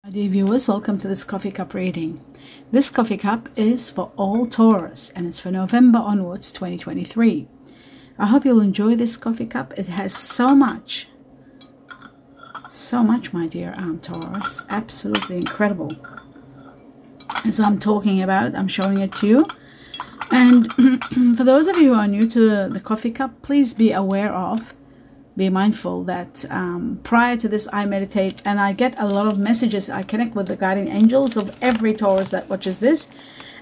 My dear viewers, welcome to this coffee cup reading. This coffee cup is for all Taurus and it's for November onwards 2023. I hope you'll enjoy this coffee cup. It has so much, my dear Taurus. Absolutely incredible. As I'm talking about it, I'm showing it to you. And for those of you who are new to the coffee cup, please be aware of, be mindful that prior to this I meditate and I get a lot of messages. I connect with the guardian angels of every Taurus that watches this,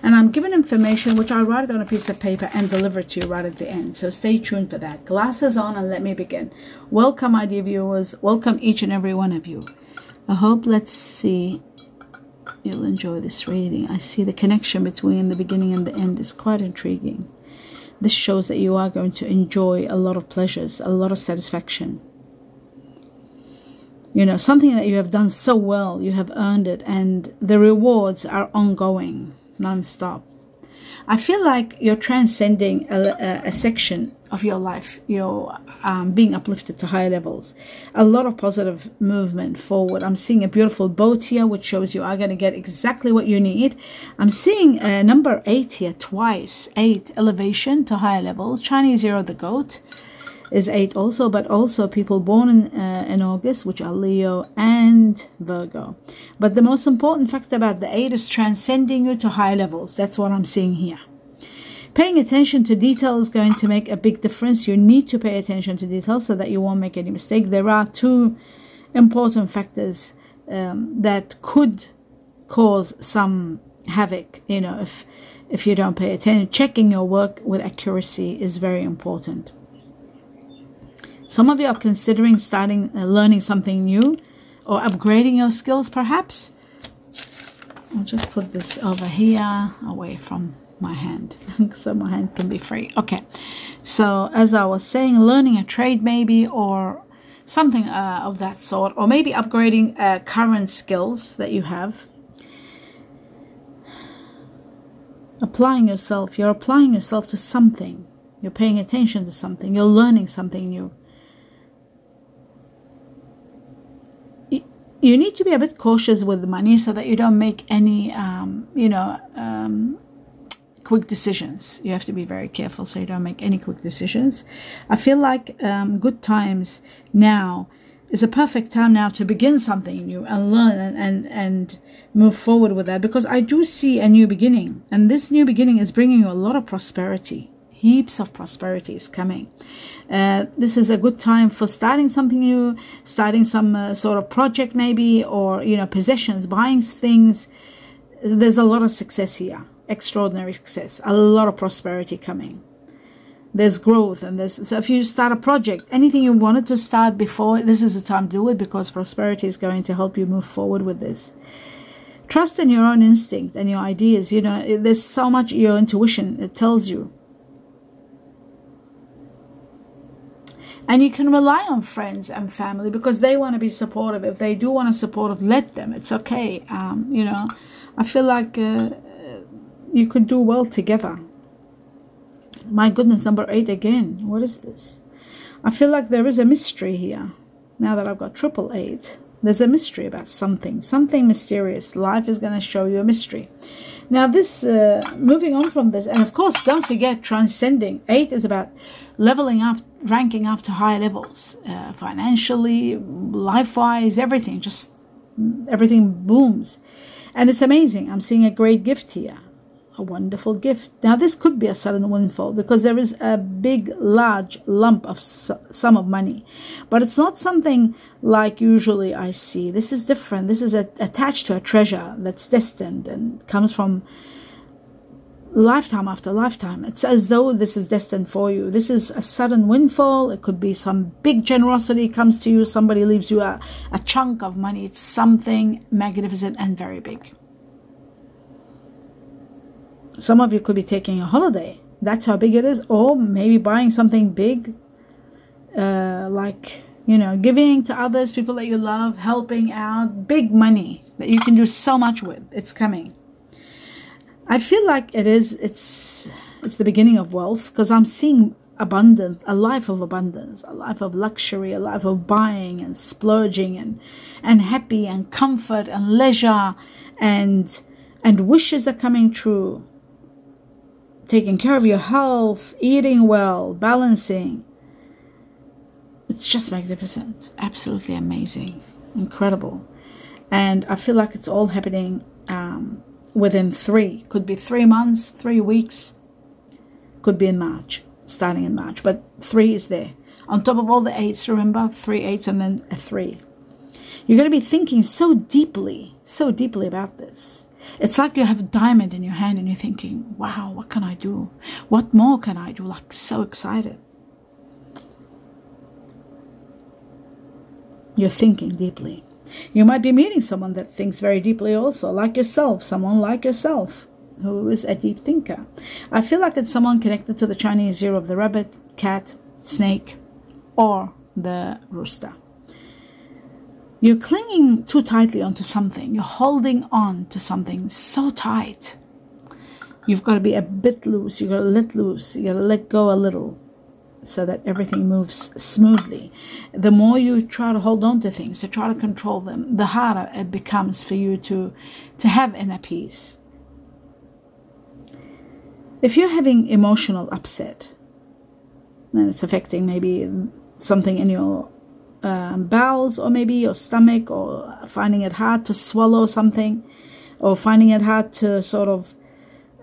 and I'm given information which I write on a piece of paper and deliver to you right at the end. So stay tuned for that. Glasses on and let me begin. Welcome, my dear viewers. Welcome each and every one of you. I hope, let's see, you'll enjoy this reading. I see the connection between the beginning and the end is quite intriguing. This shows that you are going to enjoy a lot of pleasures, a lot of satisfaction. You know, something that you have done so well, you have earned it, and the rewards are ongoing, non-stop. I feel like you're transcending a section of your life. You're being uplifted to higher levels. A lot of positive movement forward. I'm seeing a beautiful boat here, which shows you are going to get exactly what you need. I'm seeing number 8 here twice. 8, elevation to higher levels. Chinese year of the goat is 8 also, but also people born in August, which are Leo and Virgo. But the most important fact about the 8 is transcending you to higher levels. That's what I'm seeing here. Paying attention to detail is going to make a big difference. You need to pay attention to detail so that you won't make any mistake. There are 2 important factors that could cause some havoc, you know, if you don't pay attention. Checking your work with accuracy is very important. Some of you are considering starting learning something new or upgrading your skills perhaps. I'll just put this over here away from my hand so my hand can be free. Okay, so as I was saying, learning a trade maybe, or something of that sort, or maybe upgrading current skills that you have. Applying yourself, you're applying yourself to something, you're paying attention to something, you're learning something new. You need to be a bit cautious with the money so that you don't make any quick decisions. You have to be very careful so you don't make any quick decisions. I feel like good times now is a perfect time now to begin something new and learn and move forward with that, because I do see a new beginning, and this new beginning is bringing you a lot of prosperity. Heaps of prosperity is coming. This is a good time for starting something new, starting some sort of project maybe, or, you know, possessions, buying things. There's a lot of success here. Extraordinary success, a lot of prosperity coming. There's growth, and so if you start a project, anything you wanted to start before, this is the time to do it, because prosperity is going to help you move forward with this. Trust in your own instinct and your ideas. You know, there's so much your intuition, it tells you. And you can rely on friends and family because they want to be supportive. If they do want to support, let them. It's okay. You know, I feel like you could do well together. My goodness, number 8 again. What is this? I feel like there is a mystery here. Now that I've got 888, there's a mystery about something mysterious. Life is going to show you a mystery. Now this, moving on from this, and of course, don't forget transcending. 8 is about leveling up, ranking up to higher levels, financially, life-wise, everything. Just everything booms. And it's amazing. I'm seeing a great gift here. A wonderful gift. Now this could be a sudden windfall because there is a big, large lump of sum of money. But it's not something like usually I see. This is different. This is attached to a treasure that's destined and comes from lifetime after lifetime. It's as though this is destined for you. This is a sudden windfall. It could be some big generosity comes to you. Somebody leaves you a chunk of money. It's something magnificent and very big. Some of you could be taking a holiday. That's how big it is. Or maybe buying something big, like, you know, giving to others, people that you love, helping out. Big money that you can do so much with. It's coming. I feel like it's the beginning of wealth, because I'm seeing abundance, a life of abundance, a life of luxury, a life of buying and splurging and happy and comfort and leisure, and wishes are coming true. Taking care of your health, eating well, balancing. It's just magnificent. Absolutely amazing. Incredible. And I feel like it's all happening within could be 3 months, 3 weeks, could be in March, starting in March, but 3 is there. On top of all the 8s, remember, 3 8s and then a 3. You're going to be thinking so deeply about this. It's like you have a diamond in your hand and you're thinking, wow, what can I do? What more can I do? Like, so excited. You're thinking deeply. You might be meeting someone that thinks very deeply also, like yourself, someone like yourself who is a deep thinker. I feel like it's someone connected to the Chinese year of the rabbit, cat, snake, or the rooster. You're clinging too tightly onto something. You're holding on to something so tight. You've got to be a bit loose. You've got to let loose. You've got to let go a little so that everything moves smoothly. The more you try to hold on to things, to try to control them, the harder it becomes for you to have inner peace. If you're having emotional upset, and it's affecting maybe something in your bowels, or maybe your stomach, or finding it hard to swallow something, or finding it hard to sort of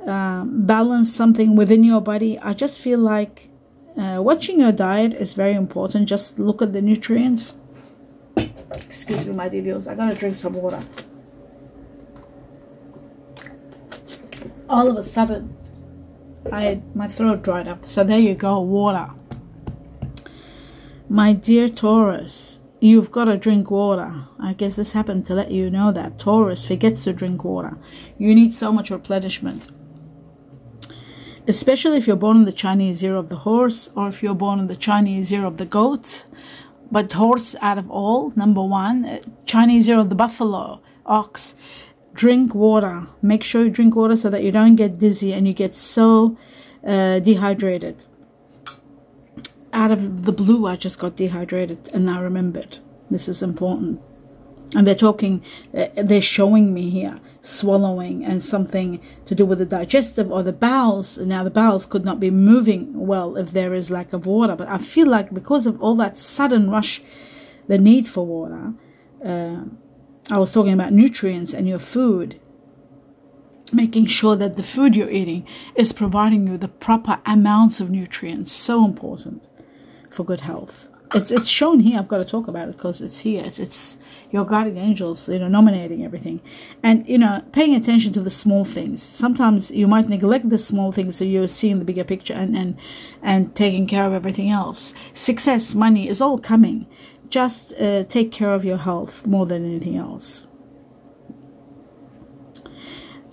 balance something within your body, I just feel like watching your diet is very important. Just look at the nutrients. Excuse me, my dear viewers, I gotta drink some water. All of a sudden my throat dried up, so there you go, water. My dear Taurus, you've got to drink water. I guess this happened to let you know that Taurus forgets to drink water. You need so much replenishment, especially if you're born in the Chinese year of the horse, or if you're born in the Chinese year of the goat. But horse out of all, number 1. Chinese year of the buffalo, ox. Drink water. Make sure you drink water so that you don't get dizzy and you get so dehydrated. Out of the blue, I just got dehydrated and I remembered. This is important. And they're showing me here swallowing and something to do with the digestive or the bowels. Now the bowels could not be moving well if there is lack of water, but I feel like because of all that sudden rush, the need for water, I was talking about nutrients and your food, making sure that the food you're eating is providing you the proper amounts of nutrients. So important for good health. It's shown here. I've got to talk about it because it's here. It's your guardian angels, nominating everything. And, paying attention to the small things. Sometimes you might neglect the small things, so you're seeing the bigger picture and taking care of everything else. Success, money is all coming. Just take care of your health more than anything else.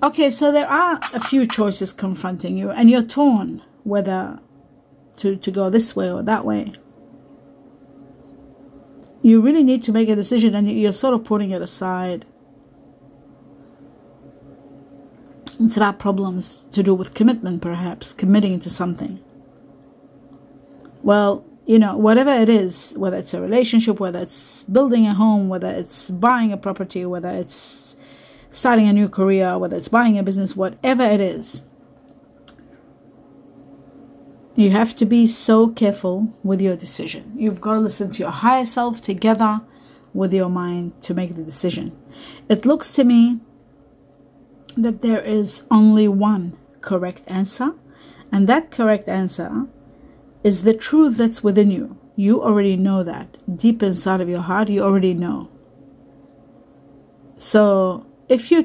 Okay, so there are a few choices confronting you, and you're torn whether to go this way or that way. You really need to make a decision, and you're sort of putting it aside. It's about problems to do with commitment, perhaps, committing to something. Well, whatever it is, whether it's a relationship, whether it's building a home, whether it's buying a property, whether it's starting a new career, whether it's buying a business, whatever it is, you have to be so careful with your decision. You've got to listen to your higher self together with your mind to make the decision. It looks to me that there is only one correct answer, and that correct answer is the truth that's within you. You already know that. Deep inside of your heart, you already know. So if you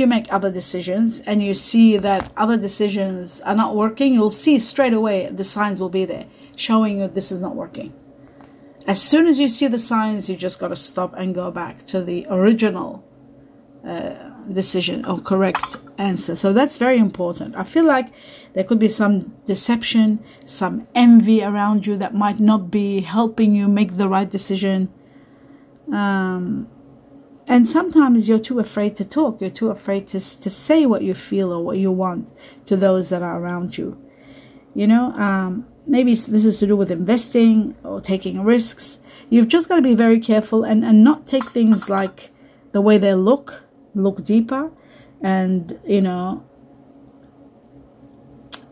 make other decisions and you see that other decisions are not working, you'll see straight away the signs will be there showing you this is not working. As soon as you see the signs, you just got to stop and go back to the original decision or correct answer. So that's very important. I feel like there could be some deception, some envy around you that might not be helping you make the right decision. And sometimes you're too afraid to talk. You're too afraid to say what you feel or what you want to those that are around you. you know. Maybe this is to do with investing or taking risks. You've just got to be very careful and not take things like the way they look deeper, and, you know,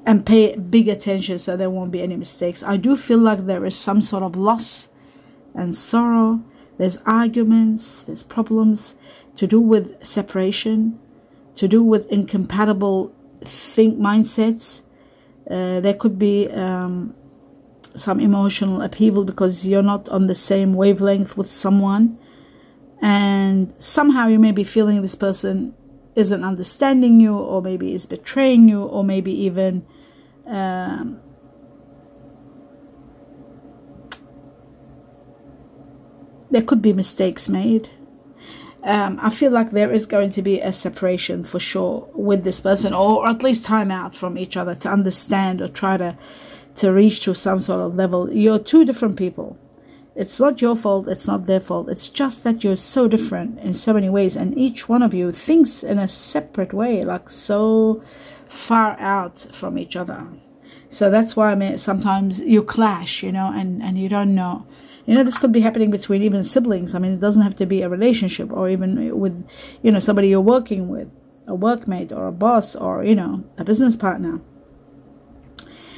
and pay big attention so there won't be any mistakes. I do feel like there is some sort of loss and sorrow. There's arguments, there's problems to do with separation, to do with incompatible mindsets. There could be some emotional upheaval because you're not on the same wavelength with someone, and somehow you may be feeling this person isn't understanding you, or maybe is betraying you, or maybe even there could be mistakes made. I feel like there is going to be a separation for sure with this person, or at least time out from each other to understand or try to reach to some sort of level. You're two different people. It's not your fault, it's not their fault. It's just that you're so different in so many ways, and each one of you thinks in a separate way, like so far out from each other. So that's why sometimes you clash, you know, and you don't know. You know, this could be happening between even siblings. I mean, it doesn't have to be a relationship, or even with, you know, somebody you're working with, a workmate or a boss, or, you know, a business partner.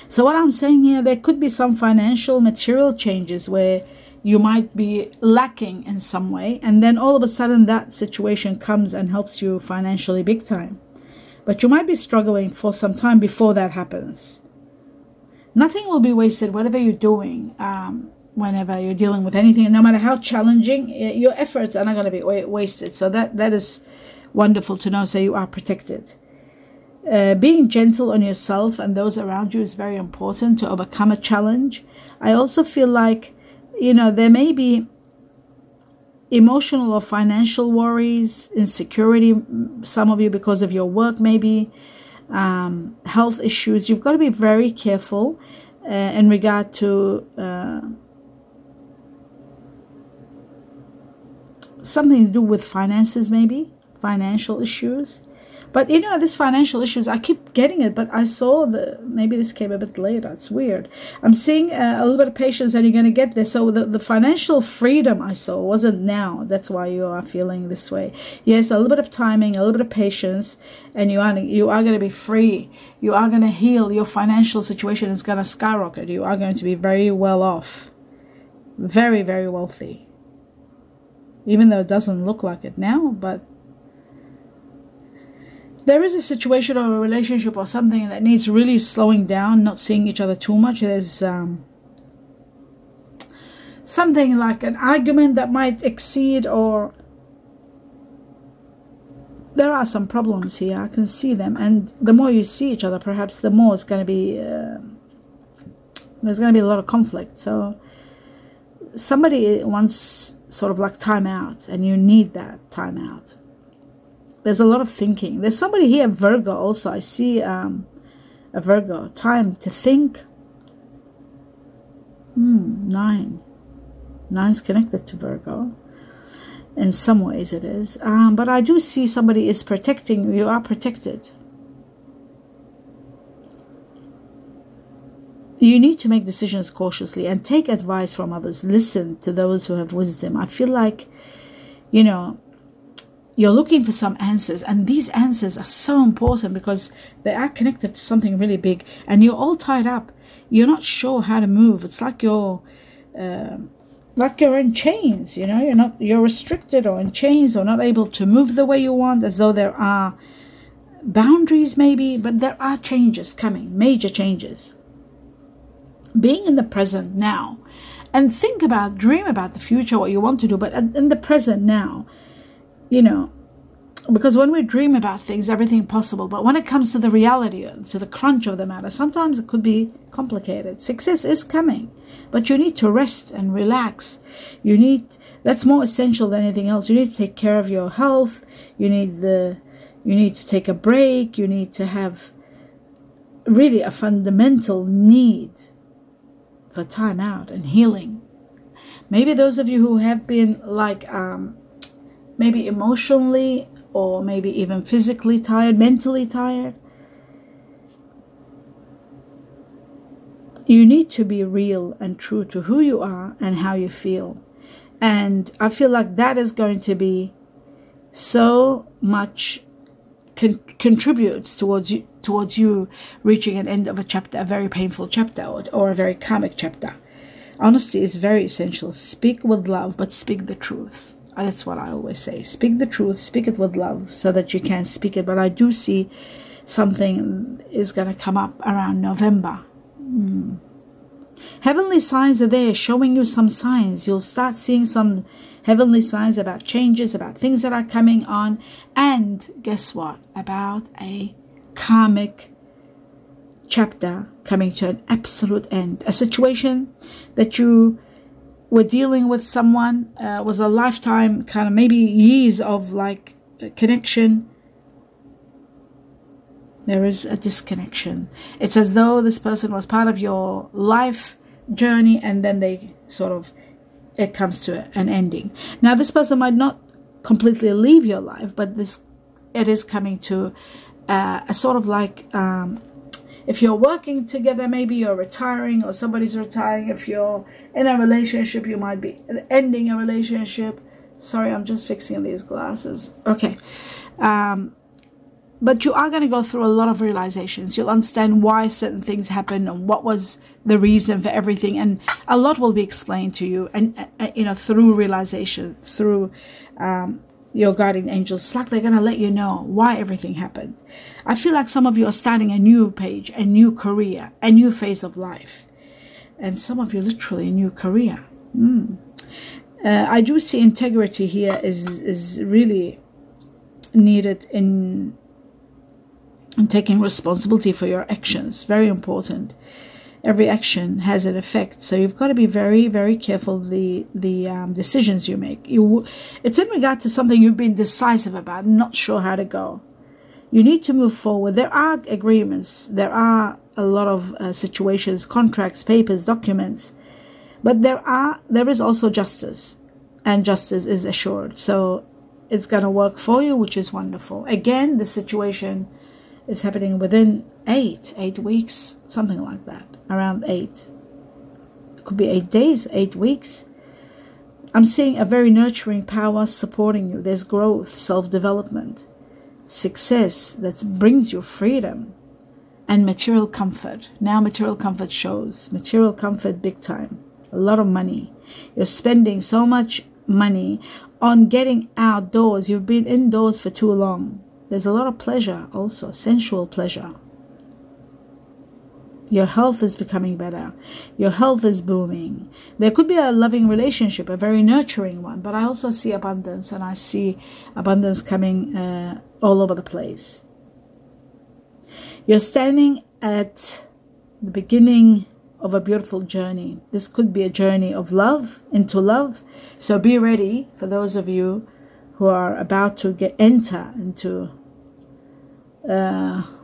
So what I'm saying here, there could be some financial material changes where you might be lacking in some way, and then all of a sudden that situation comes and helps you financially big time. But you might be struggling for some time before that happens. Nothing will be wasted, whatever you're doing, whenever you're dealing with anything, no matter how challenging, your efforts are not going to be wasted. So that is wonderful to know. So you are protected. Being gentle on yourself and those around you is very important to overcome a challenge. I also feel like, you know, there may be emotional or financial worries, insecurity, some of you because of your work, maybe health issues. You've got to be very careful in regard to something to do with finances, maybe financial issues. But you know, this financial issues, I keep getting it, but I saw maybe this came a bit later. It's weird. I'm seeing a little bit of patience, and you're going to get there. So the financial freedom I saw wasn't now. That's why you are feeling this way. Yes, a little bit of timing, a little bit of patience, and you are going to be free. You are going to heal. Your financial situation is going to skyrocket. You are going to be very well off, very, very wealthy. Even though it doesn't look like it now, but there is a situation or a relationship or something that needs really slowing down, not seeing each other too much. There's something like an argument that might exceed, or there are some problems here. I can see them, and the more you see each other, perhaps the more it's going to be there's going to be a lot of conflict. So somebody wants sort of like time out, and you need that time out. There's a lot of thinking. There's somebody here, Virgo also. I see a Virgo. Time to think. 9. 9's connected to Virgo. In some ways it is. But I do see somebody is protecting you. You are protected. You need to make decisions cautiously and take advice from others. Listen to those who have wisdom. I feel like, you know, you're looking for some answers, and these answers are so important because they are connected to something really big, and you're all tied up. You're not sure how to move. It's like you're in chains, you know. You're restricted or in chains or not able to move the way you want, as though there are boundaries maybe, but there are changes coming, major changes. Being in the present now, and dream about the future, what you want to do, but in the present now, you know, because when we dream about things, everything possible. But when it comes to the reality, to the crunch of the matter, sometimes it could be complicated. Success is coming, but you need to rest and relax. That's more essential than anything else. You need to take care of your health. You need to take a break. You need to have really a fundamental need for time out and healing. Maybe those of you who have been like maybe emotionally or maybe even physically tired, mentally tired. you need to be real and true to who you are and how you feel. And I feel like that is going to be so much contributes towards you reaching an end of a chapter, a very painful chapter, or a very karmic chapter. Honesty is very essential. Speak with love, but speak the truth. That's what I always say. Speak the truth, speak it with love, so that you can speak it. But I do see something is going to come up around November. Heavenly signs are there, showing you some signs. You'll start seeing some heavenly signs about changes, about things that are coming on. And guess what? About a karmic chapter coming to an absolute end. A situation that you were dealing with someone was a lifetime, kind of maybe years of like connection. There is a disconnection. It's as though this person was part of your life journey, and then they sort of, it comes to an ending. Now, this person might not completely leave your life, but it is coming to a sort of like, if you're working together, maybe you're retiring or somebody's retiring. If you're in a relationship, you might be ending a relationship. Sorry, I'm just fixing these glasses. Okay. But you are going to go through a lot of realizations. You'll understand why certain things happen and what was the reason for everything. And a lot will be explained to you, and through realization, through your guardian angels. It's like they're going to let you know why everything happened. I feel like some of you are starting a new page, a new career, a new phase of life. And some of you literally a new career. I do see integrity here is really needed in taking responsibility for your actions. Very important. Every action has an effect, so you've got to be very, very careful the decisions you make. It's in regard to something you've been decisive about, not sure how to go. You need to move forward. There are agreements, there are a lot of situations, contracts, papers, documents, but there is also justice, and justice is assured. So it's going to work for you, which is wonderful. Again, the situation is happening within 8 weeks, something like that, around 8. It could be 8 days, 8 weeks. I'm seeing a very nurturing power supporting you. There's growth, self-development, success that brings you freedom, and material comfort. Now material comfort shows. Material comfort big time. A lot of money. You're spending so much money on getting outdoors. You've been indoors for too long. There's a lot of pleasure also, sensual pleasure. Your health is becoming better. Your health is booming. There could be a loving relationship, a very nurturing one, but I also see abundance, and I see abundance coming all over the place. You're standing at the beginning of a beautiful journey. This could be a journey of love, into love. So be ready for those of you who are about to enter into,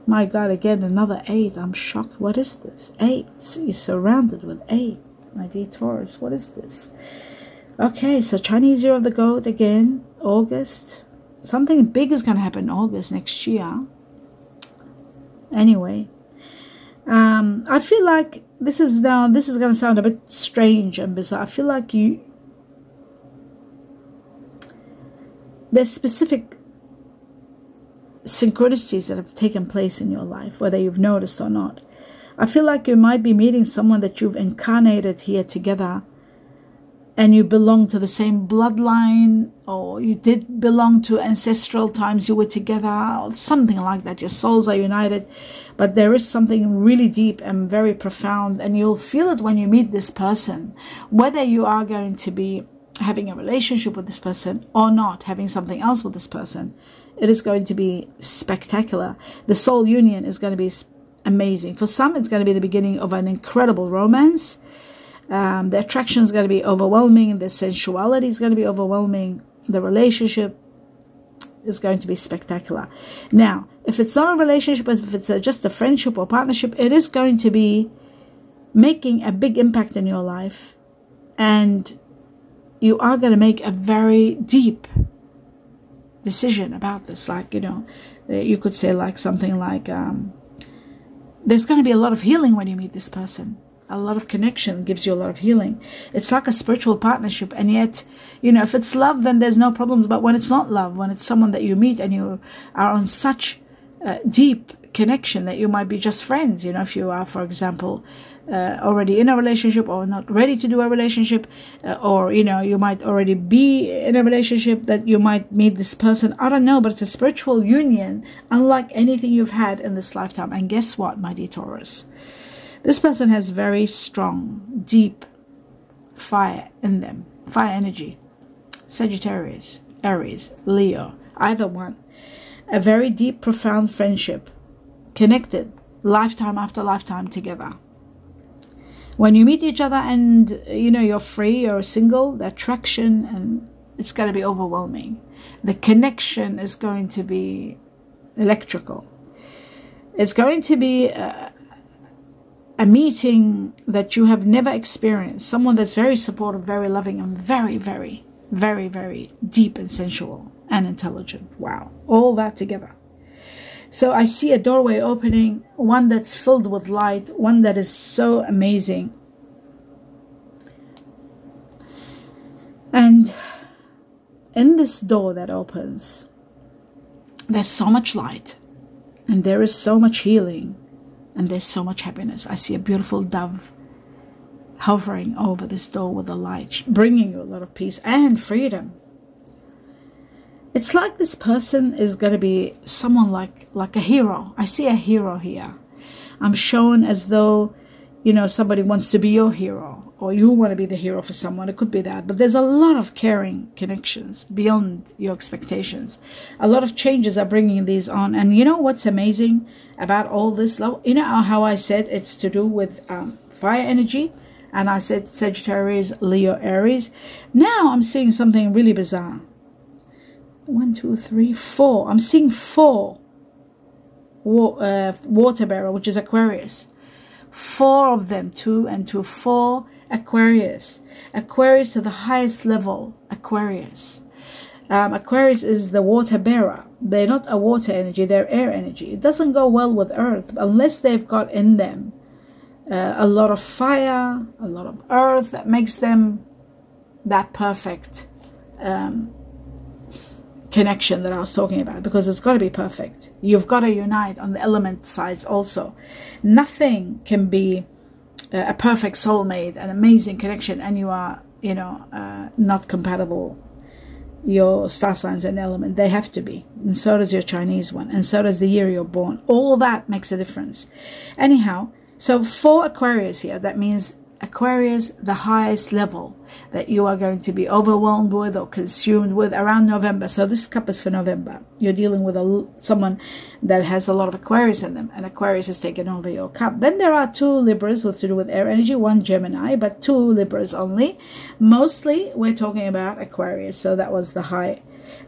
my God, again, another 8. I'm shocked. What is this? 8. You're surrounded with 8, my dear Taurus. What is this? Okay, so Chinese Year of the Goat again, August. Something big is going to happen in August next year. Anyway, I feel like this is going to sound a bit strange and bizarre. I feel like there's specific synchronicities that have taken place in your life, whether you've noticed or not. I feel like you might be meeting someone that you've incarnated here together, and you belong to the same bloodline, or you did belong to ancestral times you were together, or something like that. Your souls are united, but there is something really deep and very profound, and you'll feel it when you meet this person, whether you are going to be having a relationship with this person or not, having something else with this person. It is going to be spectacular. The soul union is going to be amazing. For some, it's going to be the beginning of an incredible romance. The attraction is going to be overwhelming. The sensuality is going to be overwhelming. The relationship is going to be spectacular. Now, if it's not a relationship, if it's just a friendship or partnership, it is going to be making a big impact in your life. And you are going to make a very deep decision about this. Like, you could say like something like, there's going to be a lot of healing when you meet this person. a lot of connection, gives you a lot of healing. It's like a spiritual partnership. And yet, you know, if it's love, then there's no problems. But when it's not love, when it's someone that you meet and you are on such deep connection that you might be just friends, you know, if you are, for example, already in a relationship or not ready to do a relationship, or, you know, you might already be in a relationship that you might meet this person. I don't know, but it's a spiritual union unlike anything you've had in this lifetime. And guess what, my dear Taurus? This person has very strong, deep fire in them, fire energy. Sagittarius, Aries, Leo, either one. A very deep, profound friendship, connected lifetime after lifetime together. When you meet each other and, you know, you're free or single, the attraction, and it's going to be overwhelming. The connection is going to be electrical. It's going to be a meeting that you have never experienced. Someone that's very supportive, very loving, and very, very, very, very deep and sensual and intelligent. Wow. All that together. So I see a doorway opening, one that's filled with light, one that is so amazing. And in this door that opens, there's so much light, and there is so much healing, and there's so much happiness. I see a beautiful dove hovering over this door with the light, bringing you a lot of peace and freedom. It's like this person is going to be someone like a hero. I see a hero here. I'm shown as though, you know, somebody wants to be your hero, or you want to be the hero for someone. It could be that. But there's a lot of caring connections beyond your expectations. A lot of changes are bringing these on. And you know what's amazing about all this? You know how I said it's to do with fire energy? And I said Sagittarius, Leo, Aries. Now I'm seeing something really bizarre. 1, 2, 3, 4. I'm seeing 4 water bearer, which is Aquarius. 4 of them, 2 and 2, 4 Aquarius. Aquarius to the highest level, Aquarius. Aquarius is the water bearer. They're not a water energy, they're air energy. It doesn't go well with Earth unless they've got in them a lot of fire, a lot of earth that makes them that perfect connection that I was talking about, because it's got to be perfect. You've got to unite on the element sides also. Nothing can be a perfect soulmate, an amazing connection, and you are, you know, not compatible. Your star signs and element, they have to be, and so does your Chinese one, and so does the year you're born. All that makes a difference. Anyhow, so 4 Aquarius here, that means Aquarius, the highest level that you are going to be overwhelmed with or consumed with around November. So this cup is for November. You're dealing with someone that has a lot of Aquarius in them, and Aquarius has taken over your cup. Then there are 2 Libras with to do with air energy, 1 Gemini, but 2 Libras only. Mostly we're talking about Aquarius. So that was the high.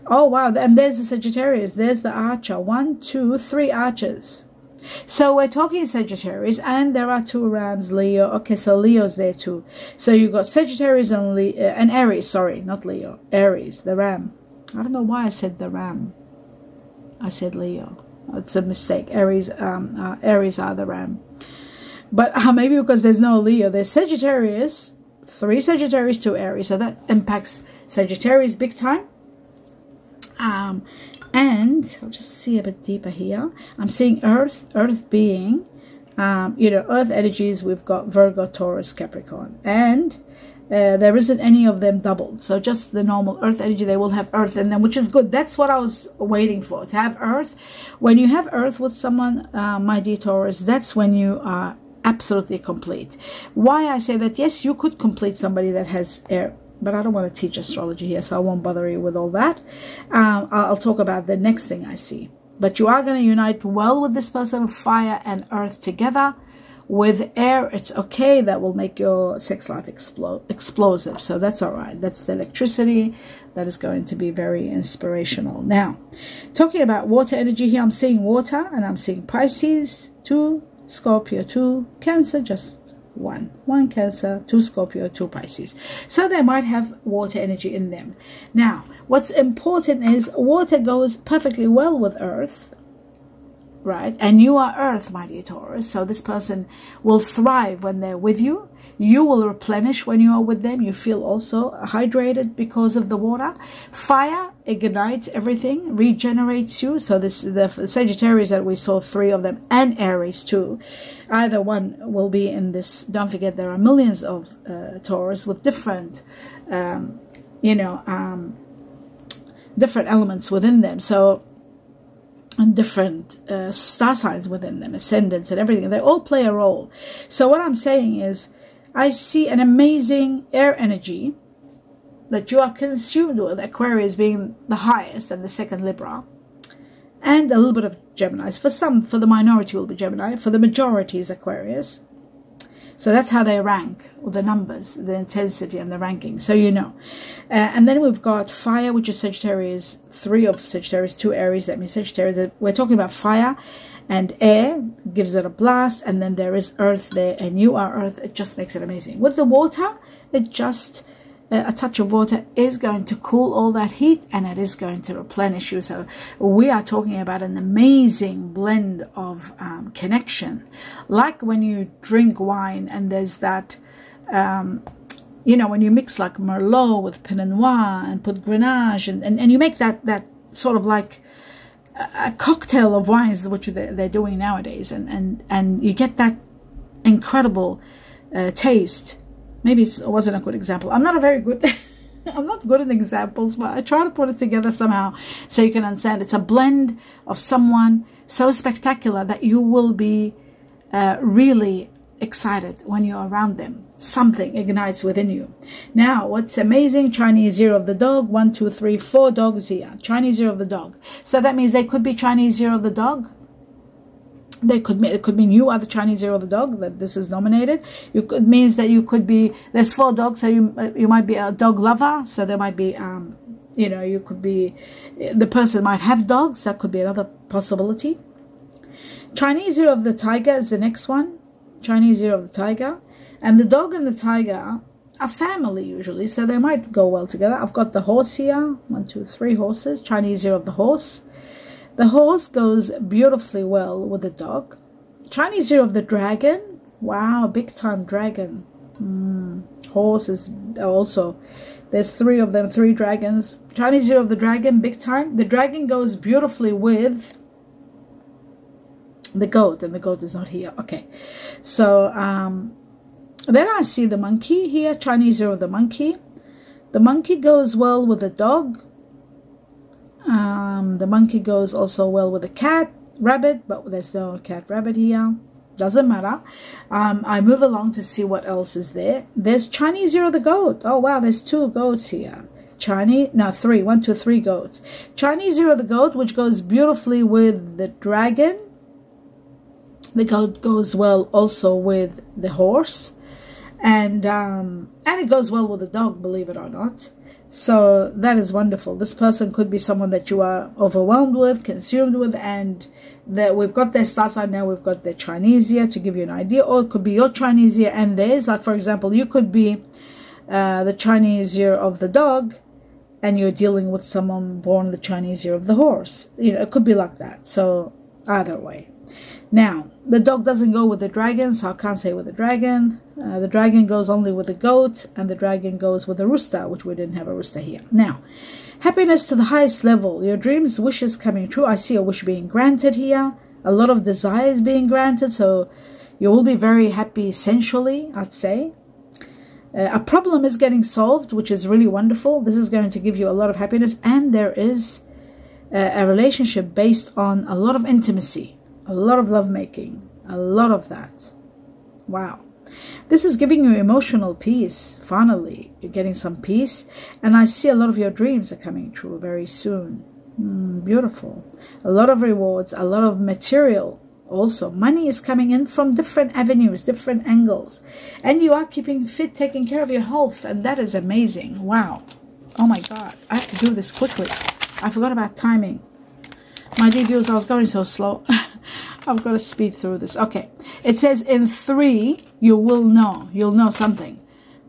Oh wow, and there's the Sagittarius, there's the Archer. 1, 2, 3 Archers. So we're talking Sagittarius, and there are 2 Rams, Leo. Okay, so Leo's there too. So you got Sagittarius and Aries. Sorry, not Leo. Aries, the Ram. I don't know why I said the Ram. I said Leo. It's a mistake. Aries are the Ram. But maybe because there's no Leo. There's Sagittarius, 3 Sagittarius, 2 Aries. So that impacts Sagittarius big time. And I'll just see a bit deeper here. I'm seeing Earth being, you know, Earth energies. We've got Virgo, Taurus, Capricorn. And there isn't any of them doubled. So just the normal Earth energy, they will have Earth in them, which is good. That's what I was waiting for, to have Earth. When you have Earth with someone, my dear Taurus, that's when you are absolutely complete. Why I say that? Yes, you could complete somebody that has air, but I don't want to teach astrology here, so I won't bother you with all that. I'll talk about the next thing I see. But you are going to unite well with this person, fire and earth together. With air, it's okay. That will make your sex life explosive. So that's all right. That's the electricity that is going to be very inspirational. Now, talking about water energy here, I'm seeing water, and I'm seeing Pisces, 2, Scorpio, 2, Cancer, just 1 Cancer, 2 Scorpio, 2 Pisces. So they might have water energy in them. Now, what's important is water goes perfectly well with earth, right? And you are earth, my dear Taurus. So this person will thrive when they're with you. You will replenish when you are with them. You feel also hydrated because of the water. Fire ignites everything, regenerates you. So the Sagittarius that we saw, 3 of them, and Aries too. Either one will be in this. Don't forget, there are millions of Taurus with different, different elements within them. So, and different star signs within them, ascendants and everything. They all play a role. So what I'm saying is, I see an amazing air energy that you are consumed with, Aquarius being the highest and the second Libra, and a little bit of Geminis. For some, for the minority will be Gemini, for the majority is Aquarius. So that's how they rank, with the numbers, the intensity and the ranking, so you know. And then we've got fire, which is Sagittarius, 3 of Sagittarius, 2 Aries. That means Sagittarius, we're talking about fire and air, gives it a blast. And then there is earth there, and you are earth. It just makes it amazing. With the water, it just... a touch of water is going to cool all that heat, and it is going to replenish you. So we are talking about an amazing blend of connection, like when you drink wine and there's that when you mix like Merlot with Pinot Noir and put Grenache and you make that sort of like a cocktail of wines, which they're doing nowadays, and you get that incredible taste. Maybe it wasn't a good example. I'm not I'm not good at examples, but I try to put it together somehow so you can understand. It's a blend of someone so spectacular that you will be really excited when you're around them. Something ignites within you. Now, what's amazing, Chinese year of the dog, 1, 2, 3, 4 dogs here. Chinese year of the dog. So that means they could be Chinese year of the dog. It could mean you are the Chinese year of the dog, that this is nominated. It means that you could be, there's 4 dogs, so you might be a dog lover. So there might be, you could be, the person might have dogs. That could be another possibility. Chinese year of the tiger is the next one. Chinese year of the tiger. And the dog and the tiger are family usually, so they might go well together. I've got the horse here. 1, 2, 3 horses. Chinese year of the horse. The horse goes beautifully well with the dog. Chinese year of the dragon. Wow, big time dragon. Horse is also, there's 3 of them, 3 dragons. Chinese year of the dragon, big time. The dragon goes beautifully with the goat, and the goat is not here. Okay, so then I see the monkey here. Chinese year of the monkey. The monkey goes well with the dog. The monkey goes also well with a cat, rabbit, but there's no cat, rabbit here. Doesn't matter. I move along to see what else is there. There's Chinese year of the goat. Oh wow, there's 2 goats here. 3. 1, 2, 3 goats. Chinese year of the goat, which goes beautifully with the dragon. The goat goes well also with the horse, and it goes well with the dog, believe it or not. So that is wonderful. This person could be someone that you are overwhelmed with, consumed with, and that we've got their star sign now. We've got their Chinese year to give you an idea, or it could be your Chinese year and theirs. Like for example, you could be the Chinese year of the dog, and you're dealing with someone born the Chinese year of the horse. It could be like that. So either way. Now, the dog doesn't go with the dragon, so I can't say with the dragon. The dragon goes only with the goat, and the dragon goes with the rooster, which we didn't have a rooster here. Now, happiness to the highest level. Your dreams, wishes coming true. I see a wish being granted here. A lot of desires being granted, so you will be very happy sensually, I'd say. A problem is getting solved, which is really wonderful. This is going to give you a lot of happiness, and there is a relationship based on a lot of intimacy. A lot of lovemaking, a lot of that. Wow. This is giving you emotional peace. Finally, you're getting some peace. And I see a lot of your dreams are coming true very soon. Beautiful. A lot of rewards, a lot of material. Also, money is coming in from different avenues, different angles. And you are keeping fit, taking care of your health. And that is amazing. Wow. Oh my God. I have to do this quickly. I forgot about timing. My dear viewers, I was going so slow. I've got to speed through this. Okay. It says in 3, you will know. You'll know something.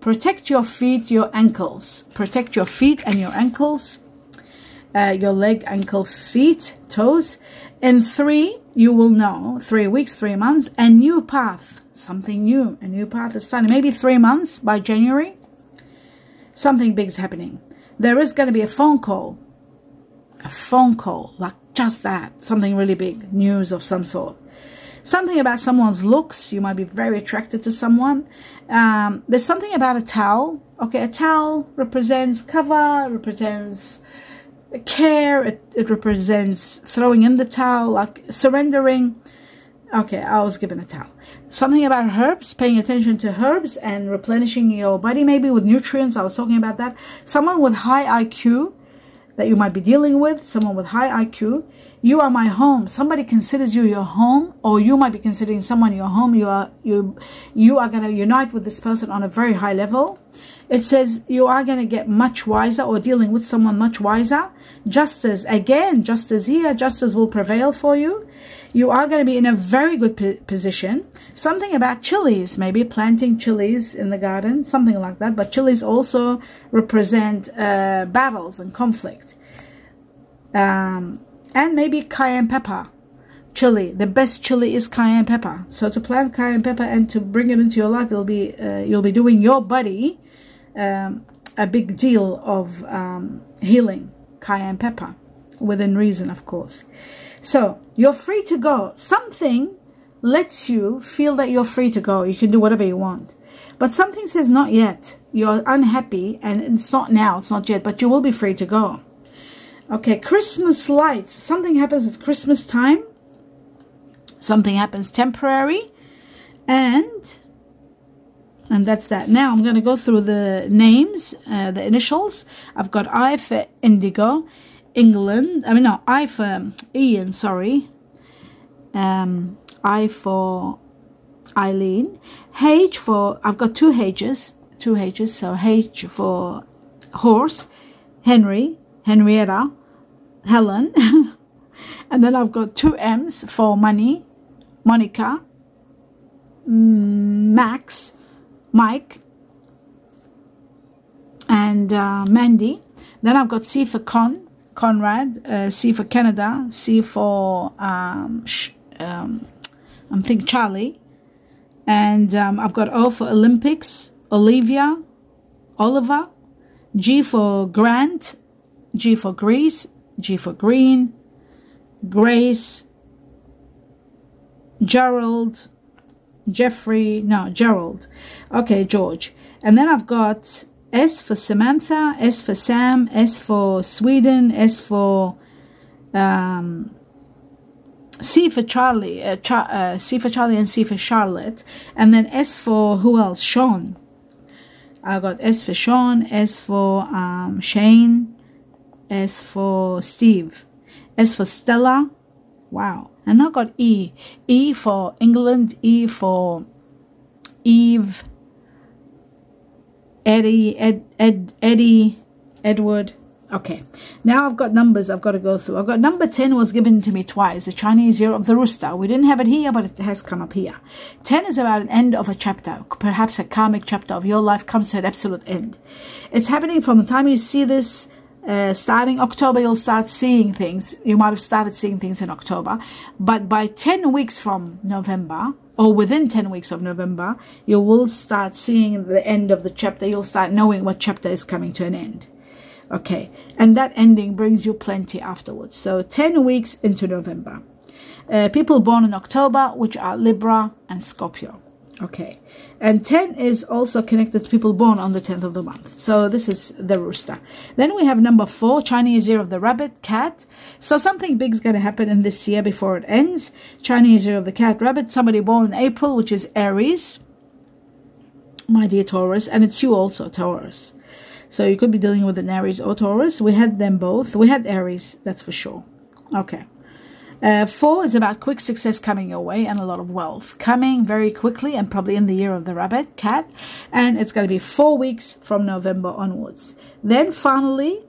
Protect your feet, your ankles. Protect your feet and your ankles. your leg, ankle, feet, toes. In 3, you will know, 3 weeks, 3 months, a new path, something new, a new path is starting. Maybe 3 months by January, something big is happening. There is going to be a phone call, like just that, something really big, news of some sort. Something about someone's looks. You might be very attracted to someone. There's something about a towel. Okay, a towel represents cover, represents care. It represents throwing in the towel, like surrendering. Okay, I was given a towel. Something about herbs, paying attention to herbs and replenishing your body maybe with nutrients. I was talking about that. Someone with high IQ that you might be dealing with, someone with high IQ. You are my home. Somebody considers you your home, or you might be considering someone your home. You are going to unite with this person on a very high level. It says you are going to get much wiser, or dealing with someone much wiser. Justice, again, justice here. Justice will prevail for you. You are going to be in a very good position. Something about chilies, maybe planting chilies in the garden, something like that. But chilies also represent battles and conflict. And maybe cayenne pepper, chili. The best chili is cayenne pepper. So to plant cayenne pepper and to bring it into your life, you'll be doing your body a big deal of healing. Cayenne pepper, within reason, of course. So you're free to go. Something lets you feel that you're free to go. You can do whatever you want. But something says not yet. You're unhappy, and it's not now. It's not yet. But you will be free to go. Okay, Christmas lights. Something happens at Christmas time. Something happens temporary. And that's that. Now I'm going to go through the names, the initials. I've got I for Indigo, England. I for Ian, sorry. I for Eileen. H for, I've got two H's. So H for horse, Henry, Henrietta, Helen. And then I've got 2 M's for money, Monica, Max, Mike, and Mandy. Then I've got C for Conrad, C for Canada, C for I'm thinking Charlie, and I've got O for Olympics, Olivia, Oliver, G for Grant, G for Greece, G for Green, Grace, Gerald, Gerald. Okay, George. And then I've got S for Samantha, S for Sam, S for Sweden, S for C for Charlie, C for Charlie and C for Charlotte. And then S for who else? Sean. I got S for Sean, S for Shane, S for Steve, S for Stella. Wow. And I got E. E for England, E for Eve, Eddie, Eddie, Edward. Okay. Now I've got numbers I've got to go through. I've got number 10 was given to me twice. The Chinese year of the rooster. We didn't have it here, but it has come up here. 10 is about an end of a chapter. Perhaps a karmic chapter of your life comes to an absolute end. It's happening from the time you see this. Starting October, you'll start seeing things. You might have started seeing things in October, but by 10 weeks from November, or within 10 weeks of November, you will start seeing the end of the chapter. You'll start knowing what chapter is coming to an end. Okay, and that ending brings you plenty afterwards. So 10 weeks into November. People born in October, which are Libra and Scorpio. Okay, and 10 is also connected to people born on the 10th of the month. So this is the rooster. Then we have number 4, Chinese year of the rabbit, cat. So something big is going to happen in this year before it ends. Chinese year of the cat, rabbit, somebody born in April, which is Aries, my dear Taurus, and it's you also, Taurus. So you could be dealing with an Aries or Taurus. We had them both. We had Aries, that's for sure. Okay. 4 is about quick success coming your way and a lot of wealth coming very quickly, and probably in the year of the rabbit, cat, and it's going to be 4 weeks from November onwards. Then finally,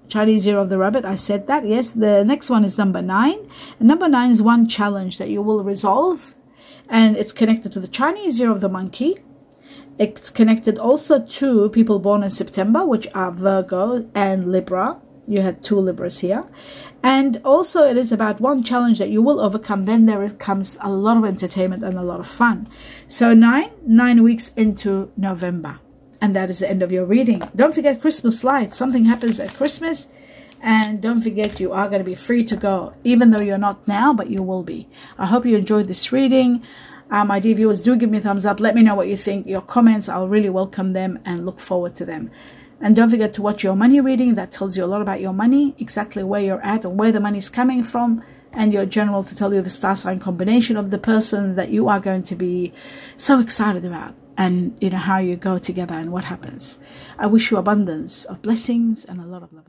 Chinese year of the rabbit, I said that, yes. The next one is number 9, and number 9 is one challenge that you will resolve, and it's connected to the Chinese year of the monkey. It's connected also to people born in September, which are Virgo and Libra. You had 2 Libras here. And also it is about one challenge that you will overcome. Then there comes a lot of entertainment and a lot of fun. So 9 weeks into November. And that is the end of your reading. Don't forget Christmas lights. Something happens at Christmas. And don't forget, you are going to be free to go. Even though you're not now, but you will be. I hope you enjoyed this reading. My dear viewers, do give me a thumbs up. Let me know what you think. Your comments, I'll really welcome them and look forward to them. And don't forget to watch your money reading. That tells you a lot about your money, exactly where you're at and where the money is coming from. And your general to tell you the star sign combination of the person that you are going to be so excited about. And you know how you go together and what happens. I wish you abundance of blessings and a lot of love.